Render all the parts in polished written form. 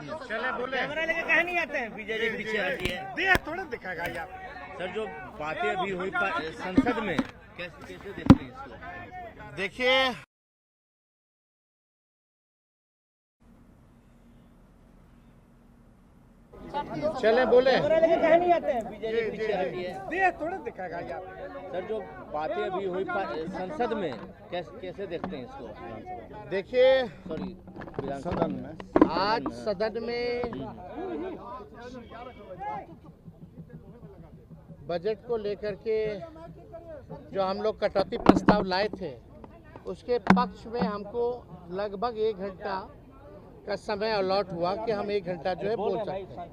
चले बोले कैमरा लेके कहीं नहीं आते हैं। बीजेपी पीछे हटी है। देख थोड़ा दिखाएगा यार। सर जो बातें अभी हुई संसद में कैसे देखते हैं इसको? देखिए चले बोले कैमरा लेके कहीं नहीं आते हैं। बीजेपी पीछे हटी है। देख थोड़ा दिखाएगा यार। सर जो बातें अभी हुई संसद में कैसे देखते हैं इसको? देखिए सॉरी सदन में आज सदन में बजट को लेकर के जो हम लोग कटौती प्रस्ताव लाए थे उसके पक्ष में हमको लगभग 1 घंटा का समय अलॉट हुआ कि हम 1 घंटा जो है बोल सकते हैं।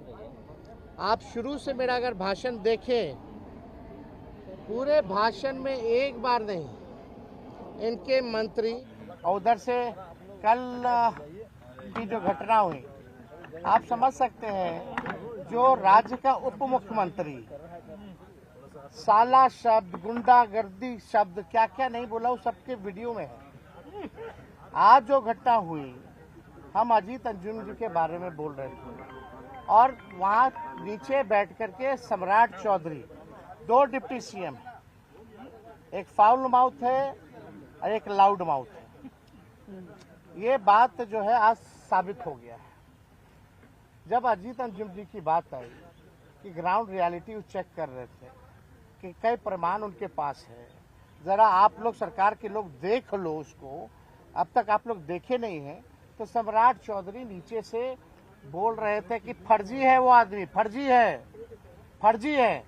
आप शुरू से मेरा अगर भाषण देखें, पूरे भाषण में एक बार नहीं इनके मंत्री और उधर से कल की जो घटना हुई आप समझ सकते हैं, जो राज्य का उप मुख्यमंत्री साला शब्द, गुंडागर्दी शब्द क्या क्या नहीं बोला, वो सबके वीडियो में है। आज जो घटना हुई, हम अजीत अंजुम जी के बारे में बोल रहे थे और वहाँ नीचे बैठ करके सम्राट चौधरी, 2 डिप्टी सीएम, एक फाउल माउथ है और एक लाउड माउथ है। ये बात जो है आज साबित हो गया है। जब अजीत अंजुम जी की बात आई कि ग्राउंड रियलिटी वो चेक कर रहे थे कि कई प्रमाण उनके पास है, जरा आप लोग सरकार के लोग देख लो उसको, अब तक आप लोग देखे नहीं हैं, तो सम्राट चौधरी नीचे से बोल रहे थे कि फर्जी है वो आदमी, फर्जी है, फर्जी है।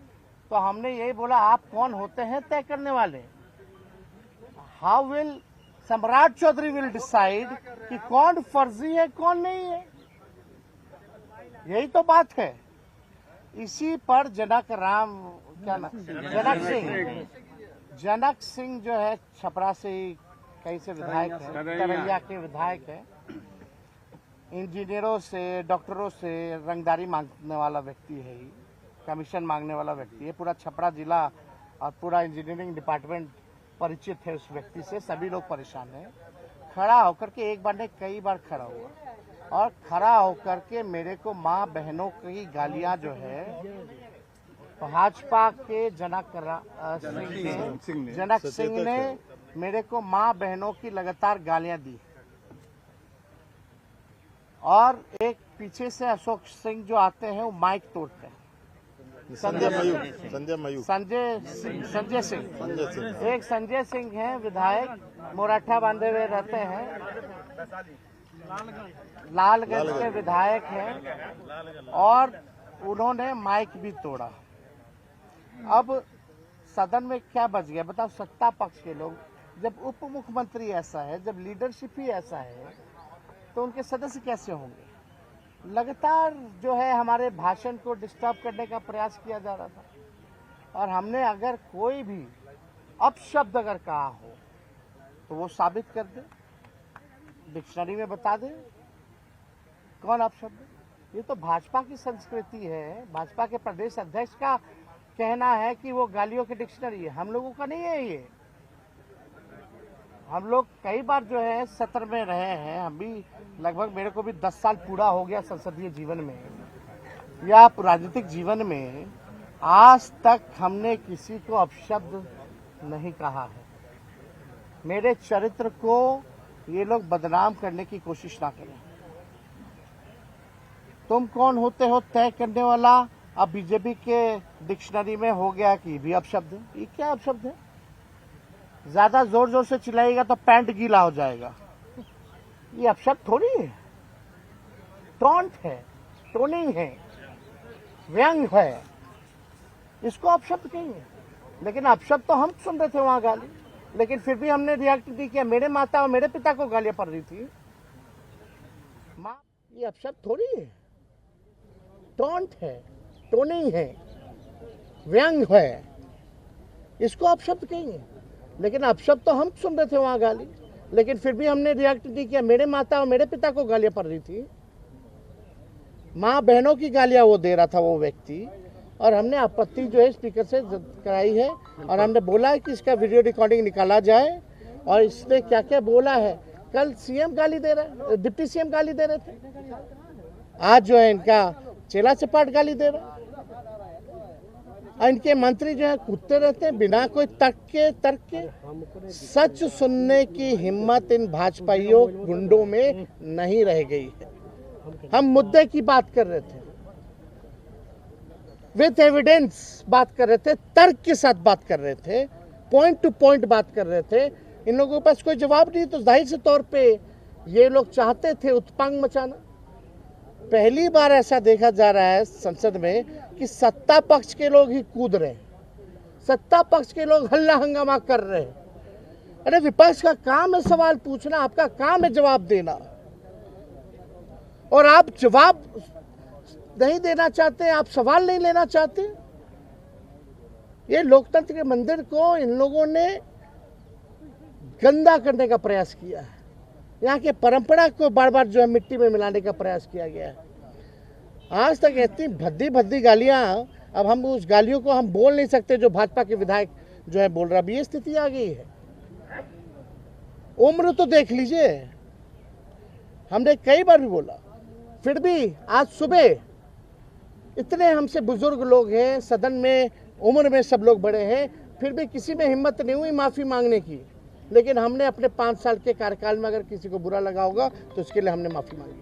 तो हमने यही बोला, आप कौन होते हैं तय करने वाले? हाउ विल सम्राट चौधरी विल डिसाइड कि कौन फर्जी है कौन नहीं है? यही तो बात है। इसी पर जनक सिंह जो है, छपरा से कहीं से विधायक है, तरैया के विधायक है, इंजीनियरों से, डॉक्टरों से रंगदारी मांगने वाला व्यक्ति है, कमीशन मांगने वाला व्यक्ति है। पूरा छपरा जिला और पूरा इंजीनियरिंग डिपार्टमेंट परिचित है उस व्यक्ति से, सभी लोग परेशान हैं। खड़ा होकर के एक बार नहीं कई बार खड़ा हुआ और खड़ा होकर के मेरे को माँ बहनों की गालियां जो है भाजपा के जनक सिंह ने मेरे को माँ बहनों की लगातार गालियां दी। और एक पीछे से अशोक सिंह जो आते हैं वो माइक तोड़ते हैं। संजय सिंह एक संजय सिंह है विधायक, मोराठा बांधे हुए रहते हैं, लालगंज के विधायक हैं और उन्होंने माइक भी तोड़ा। अब सदन में क्या बच गया बताओ? सत्ता पक्ष के लोग, जब उप मुख्यमंत्री ऐसा है, जब लीडरशिप ही ऐसा है, तो उनके सदस्य कैसे होंगे? लगातार जो है हमारे भाषण को डिस्टर्ब करने का प्रयास किया जा रहा था। और हमने अगर कोई भी अपशब्द अगर कहा हो तो वो साबित कर दे, डिक्शनरी में बता दे कौन अपशब्द। ये तो भाजपा की संस्कृति है, भाजपा के प्रदेश अध्यक्ष का कहना है कि वो गालियों की डिक्शनरी है, हम लोगों का नहीं है ये। हम लोग कई बार जो है सत्र में रहे हैं, हम भी लगभग, मेरे को भी 10 साल पूरा हो गया संसदीय जीवन में या राजनीतिक जीवन में। आज तक हमने किसी को अपशब्द नहीं कहा है। मेरे चरित्र को ये लोग बदनाम करने की कोशिश ना करें। तुम कौन होते हो तय करने वाला? अब बीजेपी के डिक्शनरी में हो गया कि भी अपशब्द है। ये क्या अपशब्द है? ज्यादा जोर जोर से चिल्लाएगा तो पैंट गीला हो जाएगा। ये अपशब्द थोड़ी है, टॉन्ट है, टोनिंग है, व्यंग है, इसको अपशब्द कहेंगे। लेकिन अपशब्द तो हम सुन रहे थे वहां गाली, लेकिन फिर भी हमने रिएक्ट नहीं किया। मेरे माता और मेरे पिता को गालियां पड़ रही थी। माँ, ये अपशब्द थोड़ी है, टॉन्ट है, टोनिंग है, व्यंग है, इसको अपशब्द कहेंगे। लेकिन अपशब्द तो हम सुन रहे थे वहां गाली, लेकिन फिर भी हमने रिएक्ट नहीं किया। मेरे माता और मेरे पिता को गालियां पड़ रही थी, माँ बहनों की गालियां वो दे रहा था वो व्यक्ति, और हमने आपत्ति जो है स्पीकर से कराई है और हमने बोला है कि इसका वीडियो रिकॉर्डिंग निकाला जाए और इसने क्या क्या बोला है। कल सीएम गाली दे रहा है, डिप्टी सीएम गाली दे रहे थे। आज जो है इनका चेला चपाट गाली दे रहा है। और इनके मंत्री जो है कूदते रहते हैं बिना कोई तर्क के। सच सुनने की हिम्मत इन भाजपाइयों गुंडों में नहीं रह गई है। हम मुद्दे की बात कर रहे थे, विथ एविडेंस बात कर रहे थे, तर्क के साथ बात कर रहे थे, पॉइंट टू पॉइंट बात कर रहे थे। इन लोगों के पास कोई जवाब नहीं, तो जाहिर से तौर पे ये लोग चाहते थे उत्पांग मचाना। पहली बार ऐसा देखा जा रहा है संसद में कि सत्ता पक्ष के लोग ही कूद रहे हैं, सत्ता पक्ष के लोग हल्ला हंगामा कर रहे हैं। अरे विपक्ष का काम है सवाल पूछना, आपका काम है जवाब देना, और आप जवाब नहीं देना चाहते, आप सवाल नहीं लेना चाहते। ये लोकतंत्र के मंदिर को इन लोगों ने गंदा करने का प्रयास किया है। यहाँ के परंपरा को बार बार जो है मिट्टी में मिलाने का प्रयास किया गया है। आज तक इतनी भद्दी भद्दी गालियाँ, अब हम उस गालियों को हम बोल नहीं सकते जो भाजपा के विधायक जो है बोल रहा। अब ये स्थिति आ गई है। उम्र तो देख लीजिए, हमने कई बार भी बोला, फिर भी आज सुबह इतने हमसे बुजुर्ग लोग हैं सदन में, उम्र में सब लोग बड़े हैं, फिर भी किसी में हिम्मत नहीं हुई माफ़ी मांगने की। लेकिन हमने अपने 5 साल के कार्यकाल में अगर किसी को बुरा लगा होगा तो उसके लिए हमने माफ़ी मांगी,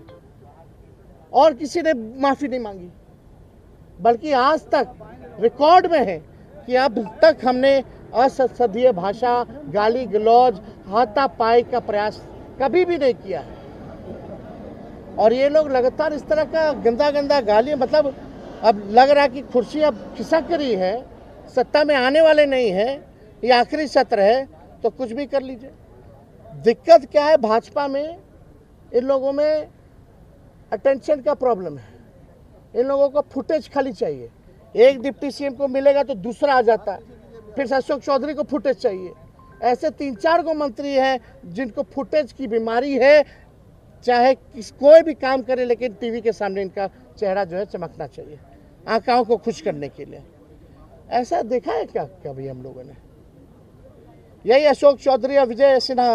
और किसी ने माफ़ी नहीं मांगी। बल्कि आज तक रिकॉर्ड में है कि अब तक हमने असंसदीय भाषा, गाली गलौज, हाथापाई का प्रयास कभी भी नहीं किया है। और ये लोग लगातार इस तरह का गंदा गंदा गाली, मतलब अब लग रहा है कि कुर्सी अब खिसक रही है, सत्ता में आने वाले नहीं है, ये आखिरी सत्र है, तो कुछ भी कर लीजिए। दिक्कत क्या है भाजपा में, इन लोगों में अटेंशन का प्रॉब्लम है। इन लोगों को फुटेज खाली चाहिए। एक डिप्टी सीएम को मिलेगा तो दूसरा आ जाता है, फिर अशोक चौधरी को फुटेज चाहिए। ऐसे 3-4 को मंत्री हैं जिनको फुटेज की बीमारी है। चाहे कोई भी काम करे, लेकिन टीवी के सामने इनका चेहरा जो है चमकना चाहिए, आंखों को खुश करने के लिए। ऐसा देखा है क्या कभी हम लोगों ने? यही अशोक चौधरी और विजय सिन्हा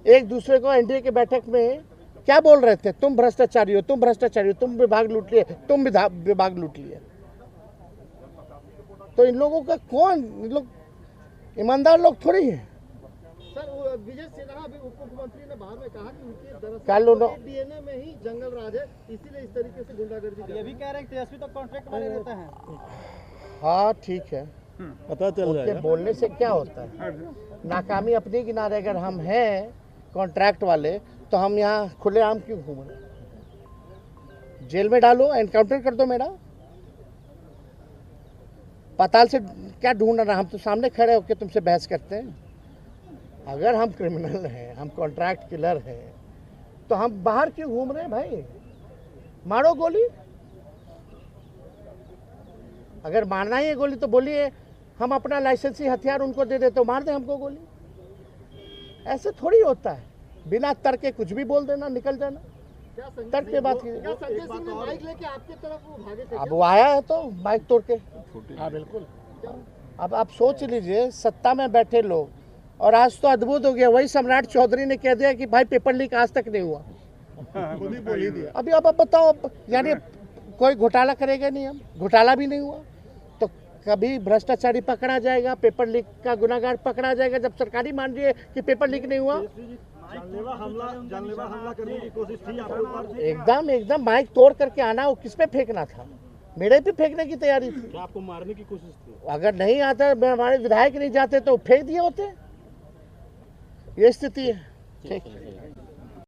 एक दूसरे को एनडीए के बैठक में क्या बोल रहे थे? तुम भ्रष्टाचारी हो, तुम भ्रष्टाचारी हो, तुम विभाग लूट लिए, तुम विभाग लूट लिए। तो इन लोगों का कौन, इन लोग ईमानदार लोग थोड़ी है। सर, विजय सिन्हा भी उप मुख्यमंत्री ने बाद में कहा कि उनके कल दरअसल डीएनए में ही जंगल राज है, इसीलिए इस तरीके से गुंडागर्दी। ये भी कह रहे हैं तेजस्वी तो कॉन्ट्रैक्ट वाले रहते हैं। हाँ ठीक है, पता चल उनके बोलने से क्या होता है? नाकामी अपने किनारे अगर हम हैं कॉन्ट्रैक्ट वाले, तो हम यहाँ खुलेआम क्यों घूम रहे? जेल में डालो, एनकाउंटर कर दो मेरा। पाताल से क्या ढूंढ रहा? हम तो सामने खड़े होकर तुमसे बहस करते हैं। अगर हम क्रिमिनल हैं, हम कॉन्ट्रैक्ट किलर हैं, तो हम बाहर क्यों घूम रहे हैं भाई? मारो गोली। अगर मारना ही है गोली तो बोलिए, हम अपना लाइसेंसी हथियार उनको दे दे तो मार दे हमको गोली। ऐसे थोड़ी होता है, बिना तर्क के कुछ भी बोल देना, निकल जाना। तर्क पे बात कीजिए। क्या संजय सिंह ने बाइक लेके आपकी तरफ वो भागे थे? अब वो आया है तो बाइक तोड़ के। हाँ बिल्कुल। अब आप सोच लीजिए, सत्ता में बैठे लोग, और आज तो अद्भुत हो गया, वही सम्राट चौधरी ने कह दिया कि भाई पेपर लीक आज तक नहीं हुआ। बोल ही दिया। अभी अब आप बताओ, यानी कोई घोटाला करेगा नहीं, हम घोटाला भी नहीं हुआ तो कभी भ्रष्टाचारी पकड़ा जाएगा, पेपर लीक का गुनाहगार पकड़ा जाएगा जब सरकारी मान रही है कि पेपर लीक नहीं हुआ। जानलेवा हमला करने की कोशिश थी आपके ऊपर। एकदम माइक तोड़ करके आना, वो किस पे फेंकना था? मेरे पे फेंकने की तैयारी थी। क्या आपको मारने की कोशिश थी? अगर नहीं आता, हमारे विधायक नहीं जाते तो फेंक दिए होते। ये स्थिति है। ठीक।